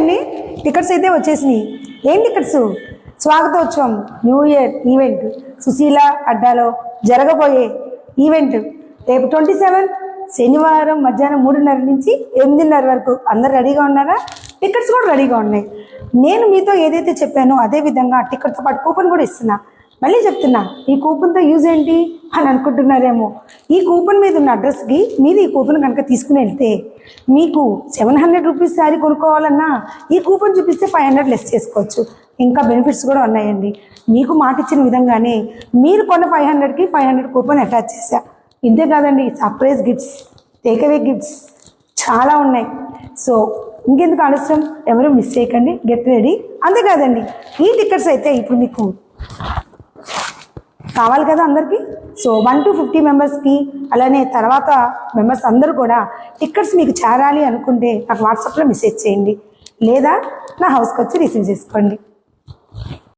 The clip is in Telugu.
వచ్చేసినాయండి, టికెట్స్ అయితే వచ్చేసినాయి. ఏం టికెట్స్? స్వాగతోత్సవం న్యూ ఇయర్ ఈవెంట్ సుశీల అడ్డాలో జరగబోయే ఈవెంట్ రేపు 27 శనివారం మధ్యాహ్నం 3:30 నుంచి 8:30 వరకు. అందరు రెడీగా ఉన్నారా? టికెట్స్ కూడా రెడీగా ఉన్నాయి. నేను మీతో ఏదైతే చెప్పానో అదే విధంగా టికెట్తో పాటు కూపన్ కూడా ఇస్తున్నా. మళ్ళీ చెప్తున్నా, ఈ కూపన్తో యూజ్ ఏంటి అని అనుకుంటున్నారేమో. ఈ కూపన్ మీద ఉన్న అడ్రస్కి మీరు ఈ కూపన్ కనుక తీసుకుని వెళ్తే మీకు 700 రూపీస్ శారీ కొనుక్కోవాలన్నా ఈ కూపన్ చూపిస్తే 500 లెస్ చేసుకోవచ్చు. ఇంకా బెనిఫిట్స్ కూడా ఉన్నాయండి. మీకు మాట ఇచ్చిన విధంగానే మీరు కొన్న 500కి 500 కూపన్ అటాచ్ చేశా. ఇంతే కాదండి, సర్ప్రైజ్ గిఫ్ట్స్, టేక్అవే గిఫ్ట్స్ చాలా ఉన్నాయి. సో ఇంకెందుకు ఆలస్యం, ఎవరు మిస్ చేయకండి, గెట్ రెడీ. అంతేకాదండి, ఈ టికెట్స్ అయితే ఇప్పుడు మీకు కావాలి కదా అందరికీ. సో 1 to 50 మెంబర్స్కి, అలానే తర్వాత మెంబర్స్ అందరూ కూడా టికెట్స్ మీకు చేరాలి అనుకుంటే నాకు వాట్సాప్లో మెసేజ్ చేయండి, లేదా నా హౌస్కి వచ్చి రిసీవ్ చేసుకోండి.